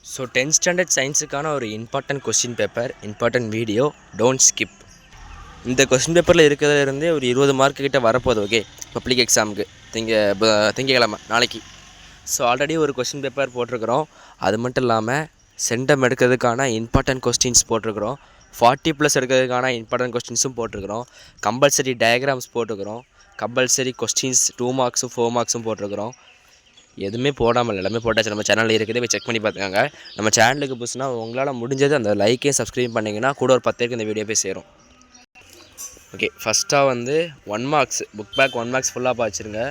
So 10th standard சயின்ஸுக்கான ஒரு important question paper, important video, don't skip. இந்த question பேப்பரில் இருக்கிறதுலேருந்தே ஒரு 20 மார்க்கு கிட்ட வரப்போகுது. ஓகே, பப்ளிக் எக்ஸாமுக்கு திங்கக்கிழமை நாளைக்கு. ஸோ ஆல்ரெடி ஒரு கொஸ்டின் பேப்பர் போட்டிருக்கிறோம். அது மட்டும் இல்லாமல் சென்டம் எடுக்கிறதுக்கான இம்பார்ட்டன்ட் கொஸ்டின்ஸ் போட்டிருக்கிறோம். 40+ எடுக்கிறதுக்கான இம்பார்ட்டன்ட் கொஸ்டின்ஸும் போட்டிருக்கிறோம். கம்பல்சரி டயக்ராம்ஸ் போட்டிருக்கிறோம். கம்பல்சரி கொஸ்டின்ஸ் 2 மார்க்ஸும் 4 மார்க்ஸும் போட்டிருக்கிறோம். எதுவுமே போடாமல் எல்லாமே போட்டாச்சு. நம்ம சேனலில் இருக்குது, போய் செக் பண்ணி பார்த்துக்கோங்க. நம்ம சேனலுக்கு புதுசுனா உங்களால் முடிஞ்சது அந்த லைக்கையும் சப்ஸ்கிரைப் பண்ணிங்கன்னா கூட ஒரு 10 பேருக்கு இந்த வீடியோ போய் சேரும். ஓகே, ஃபஸ்ட்டாக வந்து 1 மார்க்ஸ் புக் பேக் 1 மார்க்ஸ் ஃபுல்லாக படிச்சிருங்க.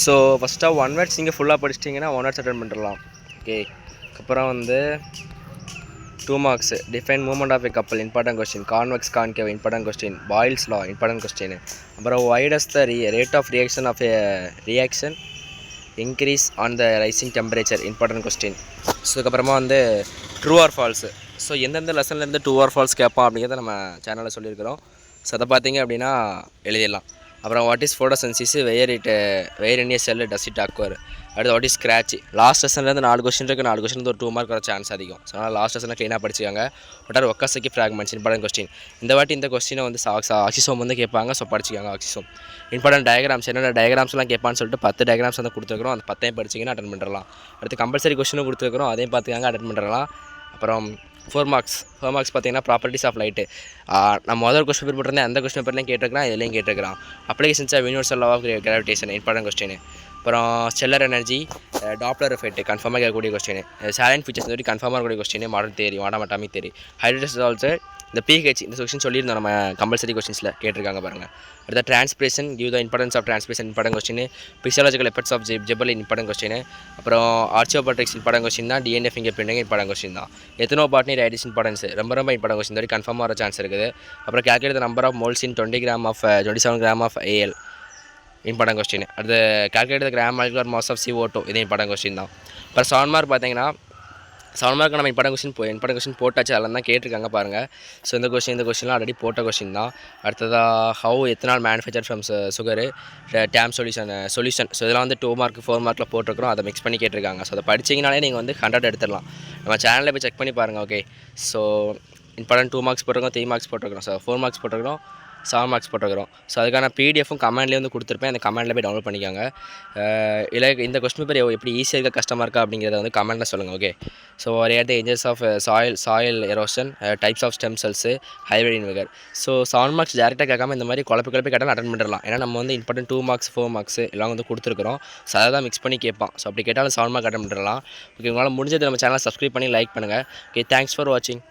ஸோ ஃபஸ்ட்டாக 1 வேர்ட்ஸ் நீங்கள் ஃபுல்லாக படிச்சிட்டிங்கன்னா 1 வேர்ட்ஸ் அட்டன் பண்ணிடலாம். ஓகே, அப்புறம் வந்து 2 marks define movement of a couple, important question. Convex concave, important question. Boyle's law, important question. அப்புறம் why does the rate of reaction of a reaction increase on the rising temperature, important question. So அதுக்கப்புறமா வந்து true R falls. So எந்தெந்த லெசன்லேருந்து true or false கேட்பான் அப்படிங்கிறத நம்ம சேனலில் சொல்லியிருக்கிறோம். So அதை பார்த்தீங்க அப்படின்னா எழுதிடலாம். அப்புறம் what is photosynthesis, where in a cell does it occur. அடுத்து வாட் இஸ் ஸ்க்ராட்ச். லாஸ்ட் லெசன்லேருந்து 4 கொஸ்டின் இருக்குது. 4 கொஸ்டின் ஒரு 2 மார்க் வர சான்ஸ் அதிகம். ஸோ அதனால் லாஸ்ட் லெசனில் க்ளீனாக படிச்சுக்காங்க. ஒட்டார் ஒக்காசக்கி ஃப்ராக்மெண்ட்ஸ், இம்பார்ட்டன்ட் கொஸ்டின். இந்த வாட்டி இந்த கொஸ்டினை வந்து ஆக்சிசோம் வந்து கேட்பாங்க. ஸோ படிச்சுக்காங்க ஆக்சிசோம். இம்பார்ட்டன்ட் டயக்ராம்ஸ், என்னென்ன டயக்ராம்ஸ்லாம் கேட்பான்னு சொல்லிட்டு 10 டயக்ராம்ஸ் வந்து கொடுத்துருக்குறோம். அந்த 10 படிச்சிங்கன்னா அட்டன் பண்ணிடலாம். அடுத்து கம்பல்சரி கொஸ்டினும் கொடுத்துருக்குறோம், அதையும் பார்த்துக்காங்க, அட்டன் பண்ணிடலாம். அப்புறம் 4 மார்க்ஸ் பார்த்தீங்கன்னா ப்ராப்பர்ட்டிஸ் ஆஃப் லைட்டு. நான் முதல் கொஸ்டின் பேப்பர் போட்டிருந்தேன், அந்த கொஸ்டின் பேப்பர்லையும் கேட்டிருக்கிறான், இதுலையும் கேட்டிருக்கிறான். Applications of universal law of gravitation, important question. அப்புறம் ஸ்டெல்லர் எனர்ஜி, டாப்ளர் எஃபெக்ட் கன்ஃபார்மாக கேட்கக்கூடிய கொஸ்டின். சைலண்ட் ஃபீச்சர்ஸ் வந்து கன்ஃபார்மாக இருக்கக்கூடிய question. Modern theory, modern atomic theory. Hydrogen also. இந்த பிஹெச் இந்த கொஸ்டின் சொல்லியிருந்தோம் நம்ம கம்பல்சரி கொஸ்டின்ஸில் கேட்டிருக்காங்க பாருங்கள். அடுத்த transpiration, give the importance of transpiration, important question. Physiological effects of ஜெபல், இம்பார்ட்டன்ட் கொஸ்டின். அப்புறம் ஆர்ச்சியோபட்ரிக்ஸ், இம்பார்ட்டன்ட் கொஸ்டின் தான். DNA fingerprinting, important question தான். எத்தனோ பாட்னி ரைடிஸ், இம்பார்ட்டன்ஸ் ரொம்ப இம்பார்ட்டன்ட் கொஸ்டின். வரை கன்ஃபார்மாக வர சான்ஸ் இருக்குது. அப்புறம் calculate the number of moles in 20 gram of 27 gram of AL, important question. அடுத்து calculate the gram molecular mass of CO2, இதே இம்பார்ட்டன்ட் கொஸ்டின் தான். அப்புறம் 7 மார்க் பார்த்தீங்கன்னா 7 மார்க் நம்ம இம்பார்ட்டன்ட் கொஸ்டின் போட்டாச்சு. அதெல்லாம் தான் கேட்டிருக்காங்க பாருங்கள். ஸோ இந்த கொஸ்டின்லாம் ஆல்ரெடி போட்ட கொஸ்டின் தான். அடுத்ததாக how ethanol manufacture from sugar, டேம் சொல்யூஷன். ஸோ இதெல்லாம் வந்து 2 மார்க் 4 மார்க்கில் போட்டிருக்கிறோம். அதை மிக்ஸ் பண்ணி கேட்டிருக்காங்க. ஸோ அதை படிச்சிங்கனாலே நீங்கள் வந்து 100 எடுத்துடலாம். நம்ம சேனலில் போய் செக் பண்ணி பாருங்கள். ஓகே, ஸோ இம்பார்ட்டன்ட் 2 மார்க்ஸ் போட்டிருக்கோம், 3 மார்க்ஸ் போட்டிருக்கிறோம், ஸோ 4 மார்க்ஸ் போட்டிருக்கிறோம், 7 மார்க்ஸ் போட்டிருக்கிறோம். ஸோ அதுக்கான பிடிஎஃப்பும் கமெண்ட்லேயே வந்து கொடுத்துருப்பேன். அந்த கமெண்ட்டில் போய் டவுன்லோட் பண்ணிக்கோங்க. இல்லை இந்த கொஸ்டின் பேப்பர் எப்படி ஈஸியாக இருக்கா கஷ்டமாக இருக்கா அப்படிங்கிறத வந்து கமெண்ட்டில் சொல்லுங்கள். Okay, so the agents of soil erosion, types of stem cells, hybrid vigour. So 7 marks டேரெக்டாக கேட்காம இந்த மாதிரி குழப்பி கேட்டாலும் அட்டன் பண்ணிடலாம். ஏன்னா நம்ம வந்து இம்பார்ட்டன்ட் 2 மார்க்ஸ் 4 மார்க்ஸ் எல்லாம் வந்து கொடுத்துருக்குறோம். ஸோ அதை தான் மிக்ஸ் பண்ணி கேட்பான். ஸோ அப்படி கேட்டாலும் 7 மார்க் அட்டன் பண்ணிடலாம். ஓகே, உங்களால் முடிஞ்சது நம்ம சேனலை சப்ஸ்கிரைப் பண்ணி லைக் பண்ணுங்கள். ஓகே, தேங்க்ஸ் ஃபார் வாட்சிங்.